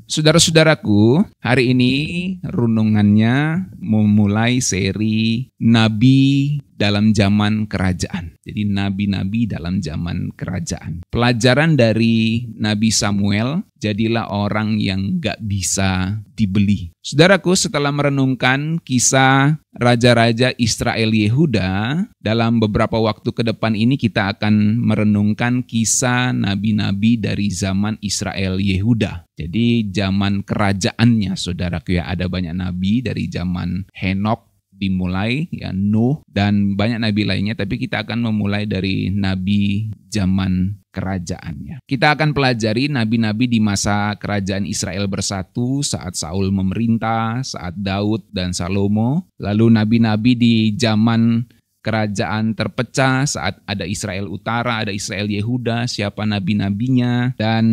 Saudara-saudaraku, hari ini renungannya memulai seri Nabi dalam zaman kerajaan. Jadi nabi-nabi dalam zaman kerajaan. Pelajaran dari Nabi Samuel, jadilah orang yang gak bisa dibeli. Saudaraku, setelah merenungkan kisah Raja-Raja Israel Yehuda, dalam beberapa waktu ke depan ini kita akan merenungkan kisah nabi-nabi dari zaman Israel Yehuda. Jadi zaman kerajaannya, saudaraku ya, ada banyak nabi dari zaman Henok dimulai, ya Nuh dan banyak nabi lainnya, tapi kita akan memulai dari nabi zaman kerajaannya. Kita akan pelajari nabi-nabi di masa kerajaan Israel bersatu, saat Saul memerintah, saat Daud dan Salomo, lalu nabi-nabi di zaman kerajaan terpecah, saat ada Israel Utara, ada Israel Yehuda, siapa nabi-nabinya, dan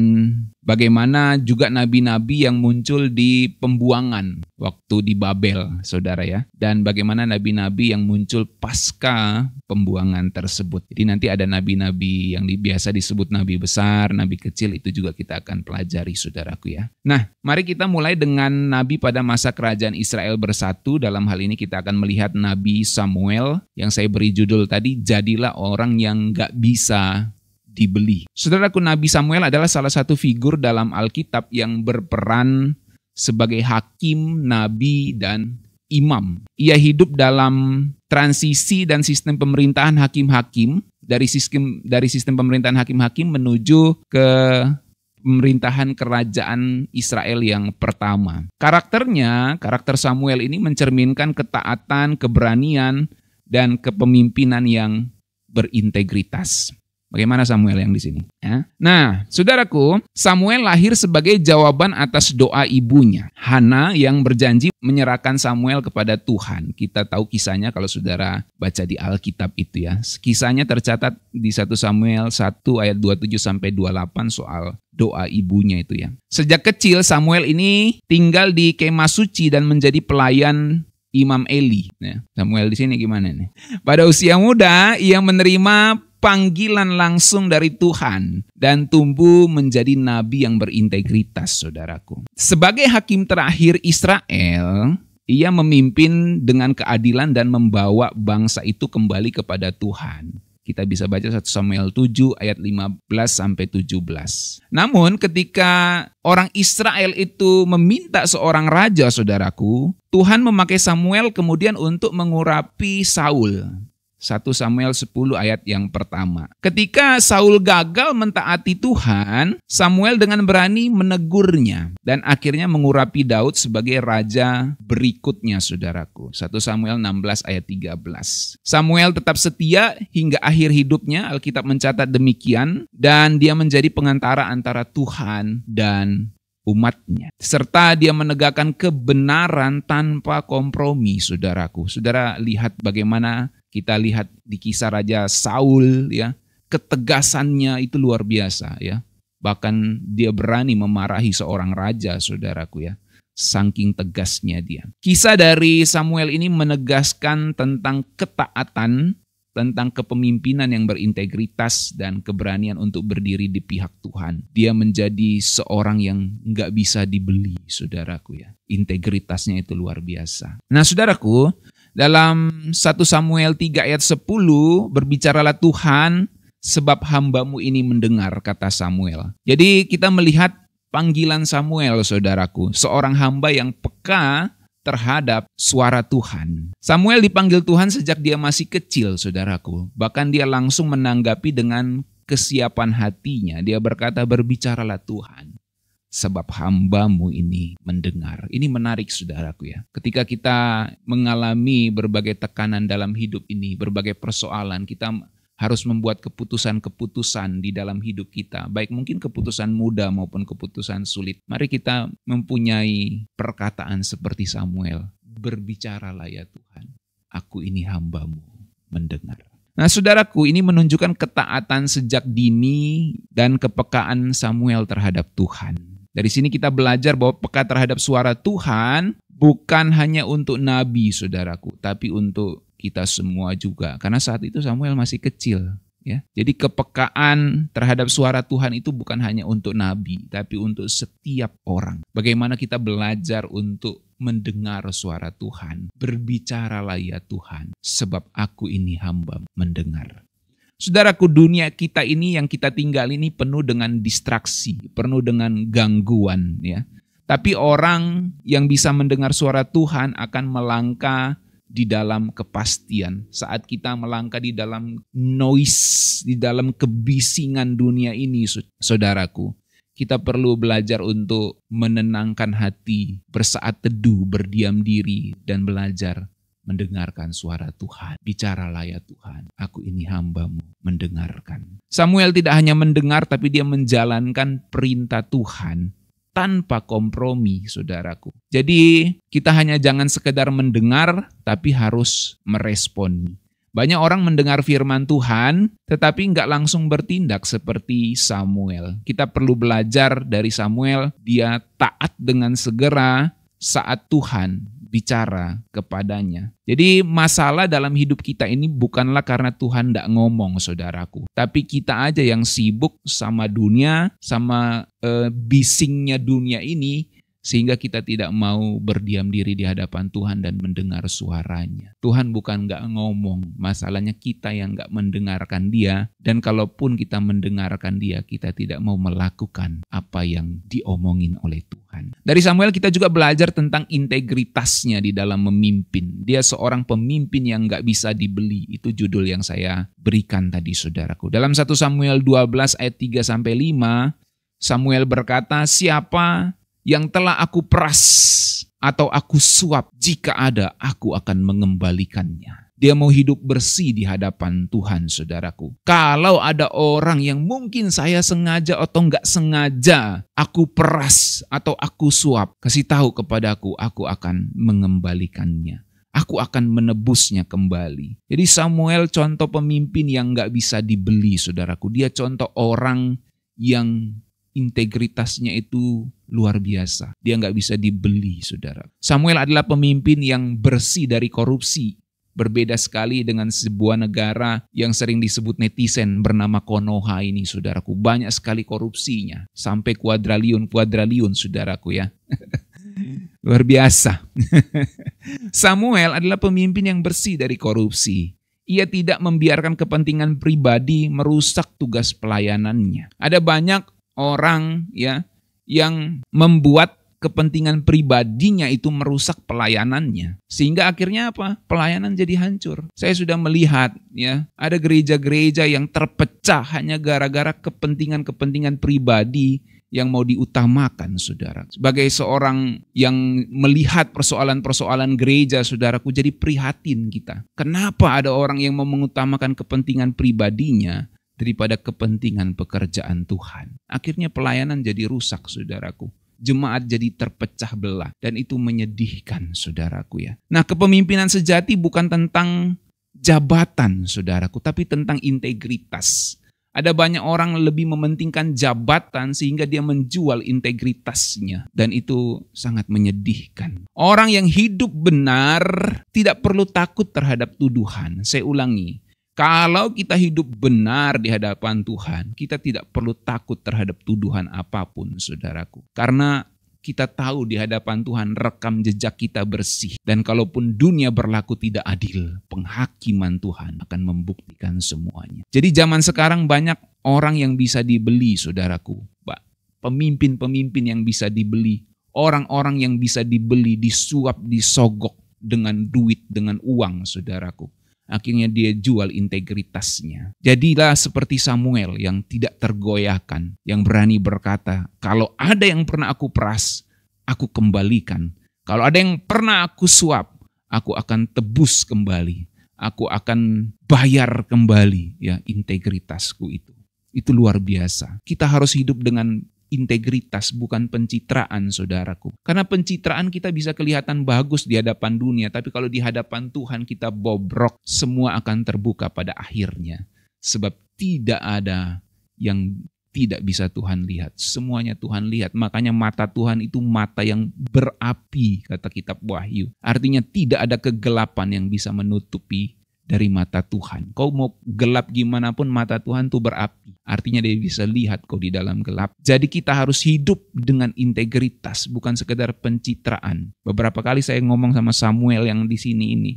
bagaimana juga nabi-nabi yang muncul di pembuangan waktu di Babel, saudara ya. Dan bagaimana nabi-nabi yang muncul pasca pembuangan tersebut. Jadi nanti ada nabi-nabi yang biasa disebut nabi besar, nabi kecil, itu juga kita akan pelajari, saudaraku ya. Nah, mari kita mulai dengan nabi pada masa kerajaan Israel bersatu. Dalam hal ini kita akan melihat Nabi Samuel yang saya beri judul tadi, jadilah orang yang gak bisa dibeli. Saudaraku, Nabi Samuel adalah salah satu figur dalam Alkitab yang berperan sebagai hakim, nabi, dan imam. Ia hidup dalam transisi dan sistem pemerintahan hakim-hakim, dari sistem pemerintahan hakim-hakim menuju ke pemerintahan kerajaan Israel yang pertama. Karakter Samuel ini mencerminkan ketaatan, keberanian, dan kepemimpinan yang berintegritas. Bagaimana Samuel yang di sini? Ya. Nah, saudaraku, Samuel lahir sebagai jawaban atas doa ibunya, Hana, yang berjanji menyerahkan Samuel kepada Tuhan. Kita tahu kisahnya kalau saudara baca di Alkitab itu ya. Kisahnya tercatat di 1 Samuel 1 ayat 27-28 soal doa ibunya itu ya. Sejak kecil Samuel ini tinggal di kemah suci dan menjadi pelayan Imam Eli. Ya, Samuel di sini gimana nih? Pada usia muda ia menerima panggilan langsung dari Tuhan dan tumbuh menjadi nabi yang berintegritas, saudaraku. Sebagai hakim terakhir Israel, ia memimpin dengan keadilan dan membawa bangsa itu kembali kepada Tuhan. Kita bisa baca 1 Samuel 7 ayat 15-17. Namun ketika orang Israel itu meminta seorang raja, saudaraku, Tuhan memakai Samuel kemudian untuk mengurapi Saul. 1 Samuel 10 ayat yang pertama. Ketika Saul gagal mentaati Tuhan, Samuel dengan berani menegurnya dan akhirnya mengurapi Daud sebagai raja berikutnya, saudaraku. 1 Samuel 16 ayat 13. Samuel tetap setia hingga akhir hidupnya, Alkitab mencatat demikian, dan dia menjadi pengantara antara Tuhan dan umatnya. Serta dia menegakkan kebenaran tanpa kompromi, saudaraku. Saudara lihat bagaimana kita lihat di kisah Raja Saul ya, ketegasannya itu luar biasa ya. Bahkan dia berani memarahi seorang raja, saudaraku ya. Saking tegasnya dia. Kisah dari Samuel ini menegaskan tentang ketaatan, tentang kepemimpinan yang berintegritas dan keberanian untuk berdiri di pihak Tuhan. Dia menjadi seorang yang nggak bisa dibeli, saudaraku ya. Integritasnya itu luar biasa. Nah, saudaraku, dalam 1 Samuel 3 ayat 10, berbicaralah Tuhan sebab hambamu ini mendengar, kata Samuel. Jadi kita melihat panggilan Samuel, saudaraku. Seorang hamba yang peka terhadap suara Tuhan. Samuel dipanggil Tuhan sejak dia masih kecil, saudaraku. Bahkan dia langsung menanggapi dengan kesiapan hatinya. Dia berkata, berbicaralah Tuhan, sebab hambamu ini mendengar. Ini menarik, saudaraku ya. Ketika kita mengalami berbagai tekanan dalam hidup ini, berbagai persoalan, kita harus membuat keputusan-keputusan di dalam hidup kita. Baik mungkin keputusan mudah maupun keputusan sulit. Mari kita mempunyai perkataan seperti Samuel. Berbicaralah ya Tuhan, aku ini hambamu mendengar. Nah, saudaraku, ini menunjukkan ketaatan sejak dini dan kepekaan Samuel terhadap Tuhan. Dari sini kita belajar bahwa peka terhadap suara Tuhan bukan hanya untuk nabi, saudaraku, tapi untuk kita semua juga. Karena saat itu Samuel masih kecil. Ya, jadi kepekaan terhadap suara Tuhan itu bukan hanya untuk nabi, tapi untuk setiap orang. Bagaimana kita belajar untuk mendengar suara Tuhan. Berbicaralah ya Tuhan, sebab aku ini hamba mendengar. Saudaraku, dunia kita ini yang kita tinggal ini penuh dengan distraksi, penuh dengan gangguan, ya. Tapi orang yang bisa mendengar suara Tuhan akan melangkah di dalam kepastian. Saat kita melangkah di dalam noise, di dalam kebisingan dunia ini, saudaraku, kita perlu belajar untuk menenangkan hati, bersaat teduh, berdiam diri, dan belajar mendengarkan suara Tuhan. Bicaralah ya Tuhan, aku ini hamba-Mu, mendengarkan. Samuel tidak hanya mendengar, tapi dia menjalankan perintah Tuhan tanpa kompromi, saudaraku. Jadi kita hanya jangan sekedar mendengar, tapi harus meresponi. Banyak orang mendengar firman Tuhan, tetapi nggak langsung bertindak seperti Samuel. Kita perlu belajar dari Samuel, dia taat dengan segera saat Tuhan bicara kepadanya. Jadi masalah dalam hidup kita ini bukanlah karena Tuhan tidak ngomong, saudaraku. Tapi kita aja yang sibuk sama dunia, sama bisingnya dunia ini, sehingga kita tidak mau berdiam diri di hadapan Tuhan dan mendengar suaranya. Tuhan bukan nggak ngomong, masalahnya kita yang nggak mendengarkan Dia. Dan kalaupun kita mendengarkan Dia, kita tidak mau melakukan apa yang diomongin oleh Tuhan. Dari Samuel kita juga belajar tentang integritasnya di dalam memimpin. Dia seorang pemimpin yang nggak bisa dibeli. Itu judul yang saya berikan tadi, saudaraku. Dalam 1 Samuel 12 ayat 3-5, Samuel berkata, siapa yang telah aku peras atau aku suap, jika ada aku akan mengembalikannya. Dia mau hidup bersih di hadapan Tuhan, saudaraku. Kalau ada orang yang mungkin saya sengaja atau enggak sengaja aku peras atau aku suap, kasih tahu kepadaku, aku akan mengembalikannya. Aku akan menebusnya kembali. Jadi Samuel contoh pemimpin yang enggak bisa dibeli, saudaraku. Dia contoh orang yang integritasnya itu luar biasa. Dia nggak bisa dibeli, saudara. Samuel adalah pemimpin yang bersih dari korupsi. Berbeda sekali dengan sebuah negara yang sering disebut netizen bernama Konoha ini, saudaraku. Banyak sekali korupsinya. Sampai kuadraliun, saudaraku ya. Luar biasa. Samuel adalah pemimpin yang bersih dari korupsi. Ia tidak membiarkan kepentingan pribadi merusak tugas pelayanannya. Ada banyak orang ya yang membuat kepentingan pribadinya itu merusak pelayanannya, sehingga akhirnya apa? Pelayanan jadi hancur. Saya sudah melihat ya, ada gereja-gereja yang terpecah hanya gara-gara kepentingan-kepentingan pribadi yang mau diutamakan, saudara. Sebagai seorang yang melihat persoalan-persoalan gereja, saudaraku, jadi prihatin kita. Kenapa ada orang yang mau mengutamakan kepentingan pribadinya daripada kepentingan pekerjaan Tuhan? Akhirnya pelayanan jadi rusak, saudaraku. Jemaat jadi terpecah belah. Dan itu menyedihkan, saudaraku ya. Nah, kepemimpinan sejati bukan tentang jabatan, saudaraku, tapi tentang integritas. Ada banyak orang lebih mementingkan jabatan sehingga dia menjual integritasnya. Dan itu sangat menyedihkan. Orang yang hidup benar tidak perlu takut terhadap tuduhan. Saya ulangi. Kalau kita hidup benar di hadapan Tuhan, kita tidak perlu takut terhadap tuduhan apapun, saudaraku. Karena kita tahu di hadapan Tuhan rekam jejak kita bersih. Dan kalaupun dunia berlaku tidak adil, penghakiman Tuhan akan membuktikan semuanya. Jadi zaman sekarang banyak orang yang bisa dibeli, saudaraku. Pemimpin-pemimpin yang bisa dibeli. Orang-orang yang bisa dibeli, disuap, disogok dengan duit, dengan uang, saudaraku. Akhirnya dia jual integritasnya. Jadilah seperti Samuel yang tidak tergoyahkan, yang berani berkata, kalau ada yang pernah aku peras, aku kembalikan. Kalau ada yang pernah aku suap, aku akan tebus kembali. Aku akan bayar kembali ya integritasku itu. Itu luar biasa. Kita harus hidup dengan integritas, bukan pencitraan, saudaraku. Karena pencitraan kita bisa kelihatan bagus di hadapan dunia, tapi kalau di hadapan Tuhan kita bobrok, semua akan terbuka pada akhirnya. Sebab tidak ada yang tidak bisa Tuhan lihat. Semuanya Tuhan lihat. Makanya mata Tuhan itu mata yang berapi, kata kitab Wahyu. Artinya tidak ada kegelapan yang bisa menutupi dari mata Tuhan. Kau mau gelap gimana pun mata Tuhan tuh berapi. Artinya dia bisa lihat kau di dalam gelap. Jadi kita harus hidup dengan integritas, bukan sekedar pencitraan. Beberapa kali saya ngomong sama Samuel yang di sini ini.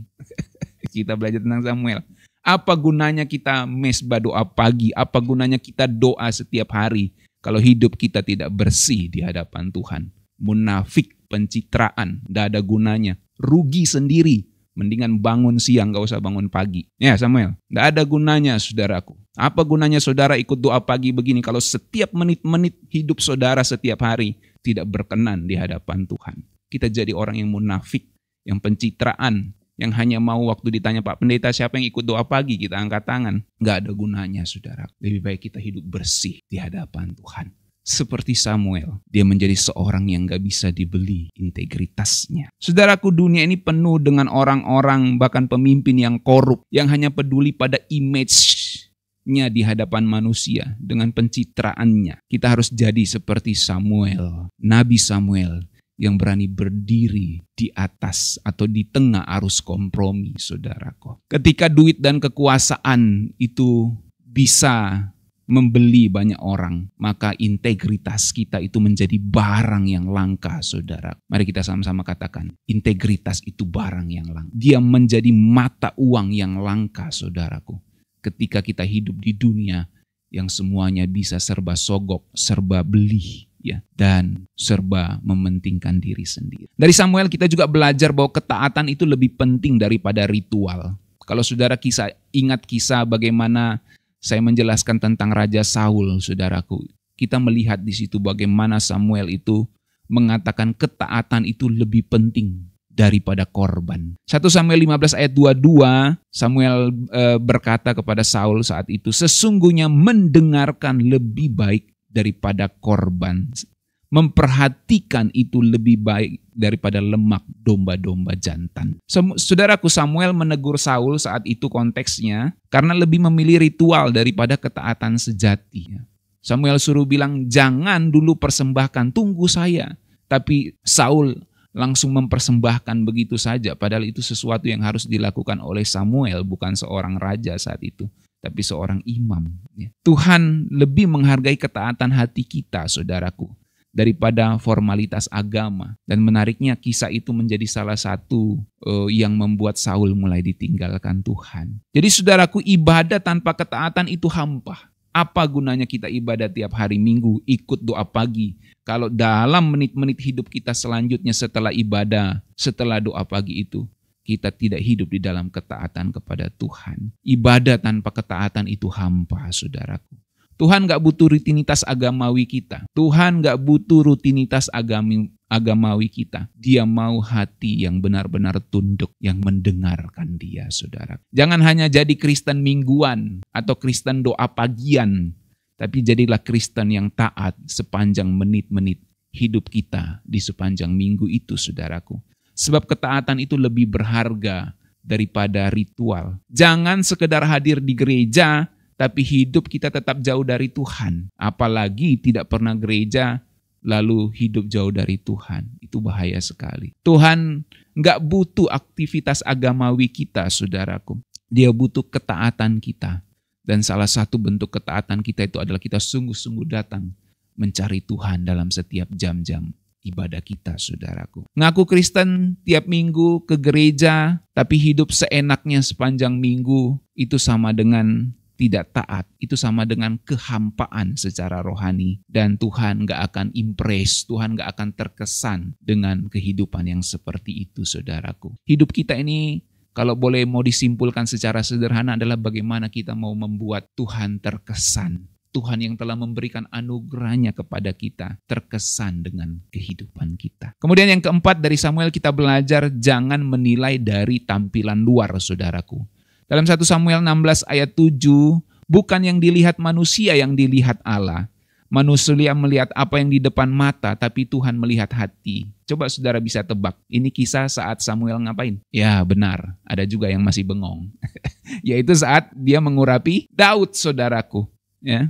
Kita belajar tentang Samuel. Apa gunanya kita mesbah doa pagi? Apa gunanya kita doa setiap hari kalau hidup kita tidak bersih di hadapan Tuhan? Munafik, pencitraan, tidak ada gunanya. Rugi sendiri. Mendingan bangun siang, gak usah bangun pagi. Ya Samuel, tidak ada gunanya saudaraku. Apa gunanya saudara ikut doa pagi begini kalau setiap menit-menit hidup saudara setiap hari tidak berkenan di hadapan Tuhan. Kita jadi orang yang munafik, yang pencitraan, yang hanya mau waktu ditanya Pak Pendeta siapa yang ikut doa pagi, kita angkat tangan. Gak ada gunanya saudara. Lebih baik kita hidup bersih di hadapan Tuhan. Seperti Samuel, dia menjadi seorang yang gak bisa dibeli integritasnya. Saudaraku, dunia ini penuh dengan orang-orang bahkan pemimpin yang korup, yang hanya peduli pada image-nya di hadapan manusia dengan pencitraannya. Kita harus jadi seperti Samuel, Nabi Samuel yang berani berdiri di atas atau di tengah arus kompromi, saudaraku. Ketika duit dan kekuasaan itu bisa membeli banyak orang, maka integritas kita itu menjadi barang yang langka, saudara. Mari kita sama-sama katakan, integritas itu barang yang langka. Dia menjadi mata uang yang langka, saudaraku. Ketika kita hidup di dunia yang semuanya bisa serba sogok, serba beli, ya, dan serba mementingkan diri sendiri. Dari Samuel kita juga belajar bahwa ketaatan itu lebih penting daripada ritual. Kalau saudara ingat kisah bagaimana saya menjelaskan tentang Raja Saul, saudaraku. Kita melihat di situ bagaimana Samuel itu mengatakan ketaatan itu lebih penting daripada korban. 1 Samuel 15 ayat 22, Samuel berkata kepada Saul saat itu, sesungguhnya mendengarkan lebih baik daripada korban. Memperhatikan itu lebih baik daripada lemak domba-domba jantan. Saudaraku, Samuel menegur Saul saat itu konteksnya karena lebih memilih ritual daripada ketaatan sejati. Samuel suruh bilang, jangan dulu persembahkan, tunggu saya. Tapi Saul langsung mempersembahkan begitu saja, padahal itu sesuatu yang harus dilakukan oleh Samuel, bukan seorang raja saat itu, tapi seorang imam. Tuhan lebih menghargai ketaatan hati kita, saudaraku, daripada formalitas agama. Dan menariknya kisah itu menjadi salah satu yang membuat Saul mulai ditinggalkan Tuhan. Jadi saudaraku, ibadah tanpa ketaatan itu hampa. Apa gunanya kita ibadah tiap hari Minggu, ikut doa pagi, kalau dalam menit-menit hidup kita selanjutnya setelah ibadah, setelah doa pagi itu, kita tidak hidup di dalam ketaatan kepada Tuhan. Ibadah tanpa ketaatan itu hampa, saudaraku. Tuhan gak butuh rutinitas agamawi kita. Tuhan gak butuh rutinitas agamawi kita. Dia mau hati yang benar-benar tunduk, yang mendengarkan dia, saudara. Jangan hanya jadi Kristen mingguan atau Kristen doa pagian, tapi jadilah Kristen yang taat sepanjang menit-menit hidup kita di sepanjang minggu itu, saudaraku. Sebab ketaatan itu lebih berharga daripada ritual. Jangan sekedar hadir di gereja, tapi hidup kita tetap jauh dari Tuhan. Apalagi tidak pernah gereja, lalu hidup jauh dari Tuhan. Itu bahaya sekali. Tuhan nggak butuh aktivitas agamawi kita, saudaraku. Dia butuh ketaatan kita. Dan salah satu bentuk ketaatan kita itu adalah kita sungguh-sungguh datang mencari Tuhan dalam setiap jam-jam ibadah kita, saudaraku. Ngaku Kristen tiap minggu ke gereja, tapi hidup seenaknya sepanjang minggu, itu sama dengan tidak taat, itu sama dengan kehampaan secara rohani. Dan Tuhan gak akan impress, Tuhan gak akan terkesan dengan kehidupan yang seperti itu, saudaraku. Hidup kita ini, kalau boleh mau disimpulkan secara sederhana, adalah bagaimana kita mau membuat Tuhan terkesan. Tuhan yang telah memberikan anugerahnya kepada kita terkesan dengan kehidupan kita. Kemudian yang keempat, dari Samuel kita belajar jangan menilai dari tampilan luar, saudaraku. Dalam 1 Samuel 16 ayat 7, bukan yang dilihat manusia yang dilihat Allah. Manusia melihat apa yang di depan mata, tapi Tuhan melihat hati. Coba saudara bisa tebak, ini kisah saat Samuel ngapain? Ya benar, ada juga yang masih bengong. Yaitu saat dia mengurapi Daud, saudaraku. Ya.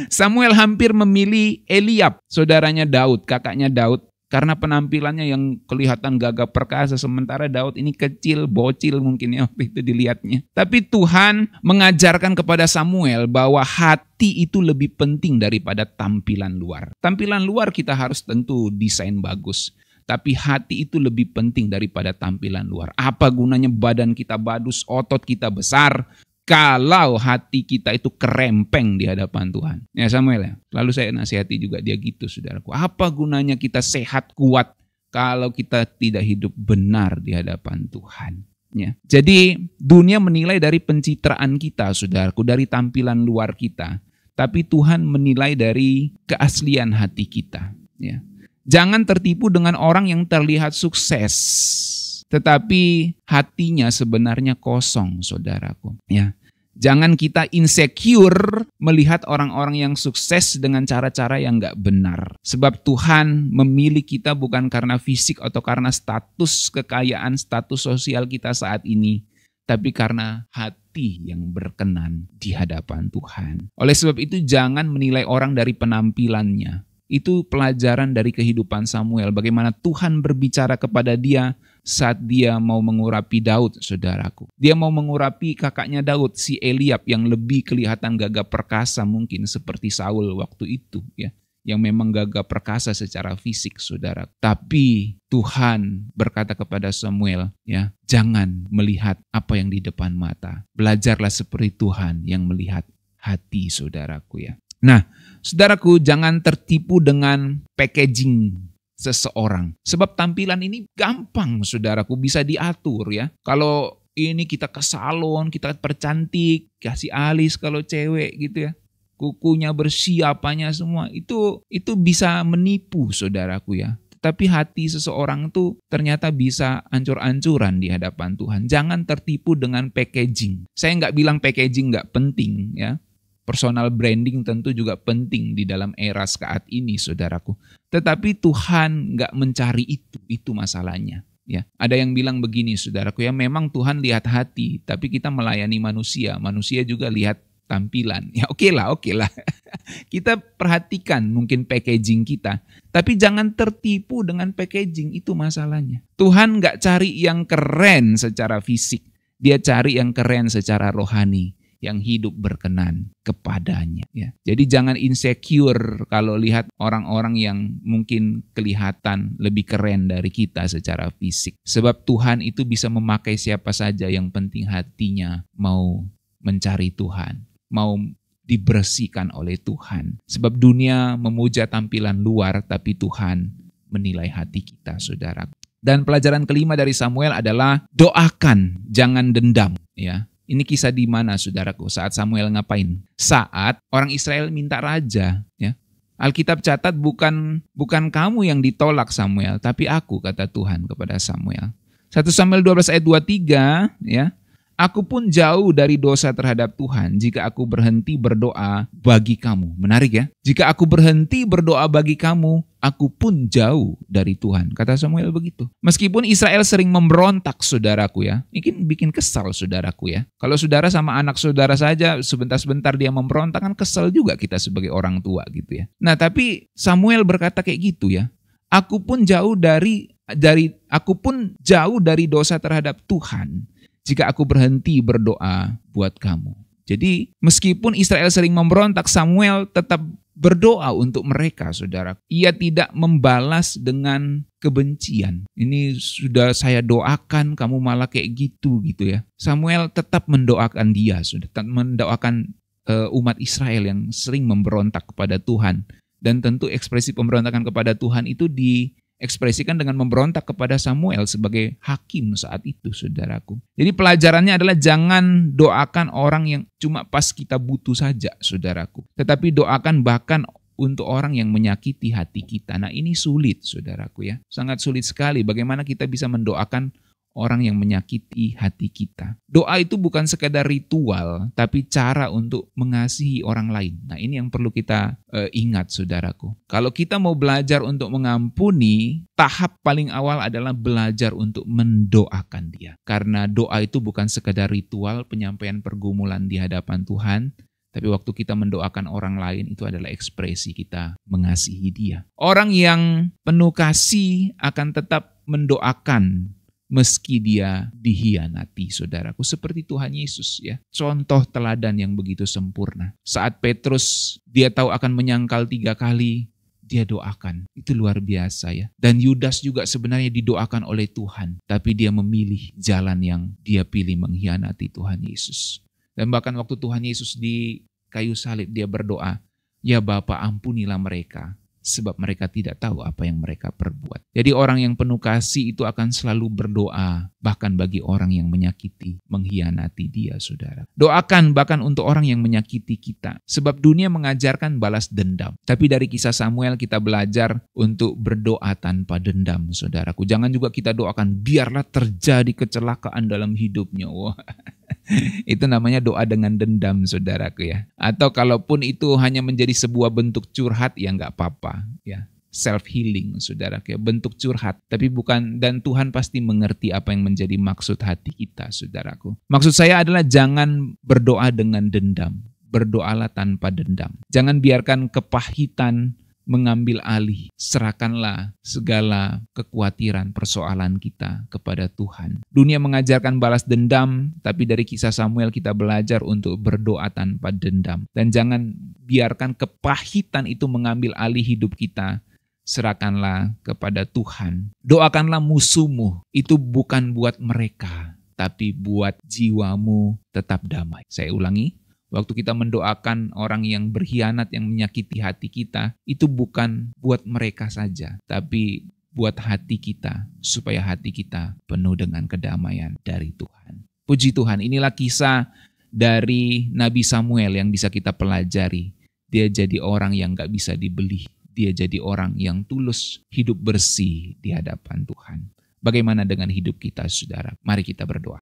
Samuel hampir memilih Eliab, saudaranya Daud, kakaknya Daud, Karena penampilannya yang kelihatan gagah perkasa, sementara Daud ini kecil, bocil mungkin ya waktu itu dilihatnya. Tapi Tuhan mengajarkan kepada Samuel bahwa hati itu lebih penting daripada tampilan luar. Tampilan luar kita harus tentu desain bagus. Tapi hati itu lebih penting daripada tampilan luar. Apa gunanya badan kita badus, otot kita besar, kalau hati kita itu kerempeng di hadapan Tuhan. Ya Samuel ya, lalu saya nasihati juga dia gitu saudaraku. Apa gunanya kita sehat kuat kalau kita tidak hidup benar di hadapan Tuhan. Ya. Jadi dunia menilai dari pencitraan kita saudaraku, dari tampilan luar kita. Tapi Tuhan menilai dari keaslian hati kita. Ya. Jangan tertipu dengan orang yang terlihat sukses, tetapi hatinya sebenarnya kosong, saudaraku. Ya, jangan kita insecure melihat orang-orang yang sukses dengan cara-cara yang nggak benar. Sebab Tuhan memilih kita bukan karena fisik atau karena status kekayaan, status sosial kita saat ini, tapi karena hati yang berkenan di hadapan Tuhan. Oleh sebab itu jangan menilai orang dari penampilannya. Itu pelajaran dari kehidupan Samuel. Bagaimana Tuhan berbicara kepada dia saat dia mau mengurapi Daud, saudaraku. Dia mau mengurapi kakaknya Daud, si Eliab, yang lebih kelihatan gagah perkasa mungkin seperti Saul waktu itu, ya, yang memang gagah perkasa secara fisik, saudara. Tapi Tuhan berkata kepada Samuel, ya, jangan melihat apa yang di depan mata. Belajarlah seperti Tuhan yang melihat hati, saudaraku, ya. Nah, saudaraku, jangan tertipu dengan packaging seseorang. Sebab tampilan ini gampang, saudaraku, bisa diatur ya. Kalau ini kita ke salon, kita percantik, kasih alis kalau cewek gitu ya. Kukunya bersih, apanya semua. Itu bisa menipu, saudaraku ya. Tapi hati seseorang tuh ternyata bisa ancur-ancuran di hadapan Tuhan. Jangan tertipu dengan packaging. Saya nggak bilang packaging nggak penting ya. Personal branding tentu juga penting di dalam era saat ini, saudaraku. Tetapi Tuhan nggak mencari itu masalahnya. Ya, ada yang bilang begini, saudaraku, ya memang Tuhan lihat hati, tapi kita melayani manusia. Manusia juga lihat tampilan. Ya oke lah. Kita perhatikan mungkin packaging kita, tapi jangan tertipu dengan packaging, itu masalahnya. Tuhan nggak cari yang keren secara fisik, dia cari yang keren secara rohani, yang hidup berkenan kepadanya. Ya. Jadi jangan insecure kalau lihat orang-orang yang mungkin kelihatan lebih keren dari kita secara fisik. Sebab Tuhan itu bisa memakai siapa saja, yang penting hatinya mau mencari Tuhan, mau dibersihkan oleh Tuhan. Sebab dunia memuja tampilan luar, tapi Tuhan menilai hati kita, saudara. Dan pelajaran kelima dari Samuel adalah doakan, jangan dendam. Ya. Ini kisah di mana, saudaraku? Saat Samuel ngapain? Saat orang Israel minta raja. Ya. Alkitab catat bukan kamu yang ditolak Samuel, tapi aku, kata Tuhan kepada Samuel. 1 Samuel 12 ayat 23, ya. Aku pun jauh dari dosa terhadap Tuhan jika aku berhenti berdoa bagi kamu. Menarik ya. Jika aku berhenti berdoa bagi kamu, aku pun jauh dari Tuhan. Kata Samuel begitu. Meskipun Israel sering memberontak, saudaraku ya. Ini bikin kesal, saudaraku ya. Kalau saudara sama anak saudara saja sebentar-sebentar dia memberontak, kan kesal juga kita sebagai orang tua gitu ya. Nah tapi Samuel berkata kayak gitu ya. Aku pun jauh dari dosa terhadap Tuhan jika aku berhenti berdoa buat kamu. Jadi meskipun Israel sering memberontak, Samuel tetap berdoa untuk mereka, saudara. Ia tidak membalas dengan kebencian. Ini sudah saya doakan, kamu malah kayak gitu ya. Samuel tetap mendoakan dia, tetap mendoakan umat Israel yang sering memberontak kepada Tuhan. Dan tentu ekspresi pemberontakan kepada Tuhan itu diekspresikan dengan memberontak kepada Samuel sebagai hakim saat itu, saudaraku. Jadi pelajarannya adalah jangan doakan orang yang cuma pas kita butuh saja, saudaraku. Tetapi doakan bahkan untuk orang yang menyakiti hati kita. Nah ini sulit, saudaraku ya. Sangat sulit sekali bagaimana kita bisa mendoakan orang yang menyakiti hati kita. Doa itu bukan sekadar ritual, tapi cara untuk mengasihi orang lain. Nah ini yang perlu kita ingat, saudaraku. Kalau kita mau belajar untuk mengampuni, tahap paling awal adalah belajar untuk mendoakan dia. Karena doa itu bukan sekadar ritual penyampaian pergumulan di hadapan Tuhan, Tapi waktu kita mendoakan orang lain itu adalah ekspresi kita mengasihi dia. Orang yang penuh kasih akan tetap mendoakan meski dia dihianati, saudaraku. Seperti Tuhan Yesus ya. Contoh teladan yang begitu sempurna. Saat Petrus dia tahu akan menyangkal 3 kali, dia doakan. Itu luar biasa ya. Dan Yudas juga sebenarnya didoakan oleh Tuhan. Tapi dia memilih jalan yang dia pilih, mengkhianati Tuhan Yesus. Dan bahkan waktu Tuhan Yesus di kayu salib dia berdoa, "Ya Bapa, ampunilah mereka, sebab mereka tidak tahu apa yang mereka perbuat." Jadi orang yang penuh kasih itu akan selalu berdoa, bahkan bagi orang yang menyakiti, mengkhianati dia, saudara. Doakan bahkan untuk orang yang menyakiti kita. Sebab dunia mengajarkan balas dendam. Tapi dari kisah Samuel kita belajar untuk berdoa tanpa dendam, saudaraku. Jangan juga kita doakan, biarlah terjadi kecelakaan dalam hidupnya. Wah. Itu namanya doa dengan dendam, saudaraku ya. Atau kalaupun itu hanya menjadi sebuah bentuk curhat, ya nggak apa-apa ya. Self healing, saudaraku ya, bentuk curhat. Tapi bukan, dan Tuhan pasti mengerti apa yang menjadi maksud hati kita, saudaraku. Maksud saya adalah jangan berdoa dengan dendam. Berdoalah tanpa dendam. Jangan biarkan kepahitan mengambil alih. Serahkanlah segala kekhawatiran, persoalan kita kepada Tuhan. Dunia mengajarkan balas dendam, tapi dari kisah Samuel kita belajar untuk berdoa tanpa dendam. Dan jangan biarkan kepahitan itu mengambil alih hidup kita. Serahkanlah kepada Tuhan. Doakanlah musuhmu, itu bukan buat mereka, tapi buat jiwamu tetap damai. Saya ulangi. Waktu kita mendoakan orang yang berkhianat, yang menyakiti hati kita, itu bukan buat mereka saja, tapi buat hati kita, supaya hati kita penuh dengan kedamaian dari Tuhan. Puji Tuhan, inilah kisah dari Nabi Samuel yang bisa kita pelajari. Dia jadi orang yang gak bisa dibeli. Dia jadi orang yang tulus, hidup bersih di hadapan Tuhan. Bagaimana dengan hidup kita, saudara? Mari kita berdoa.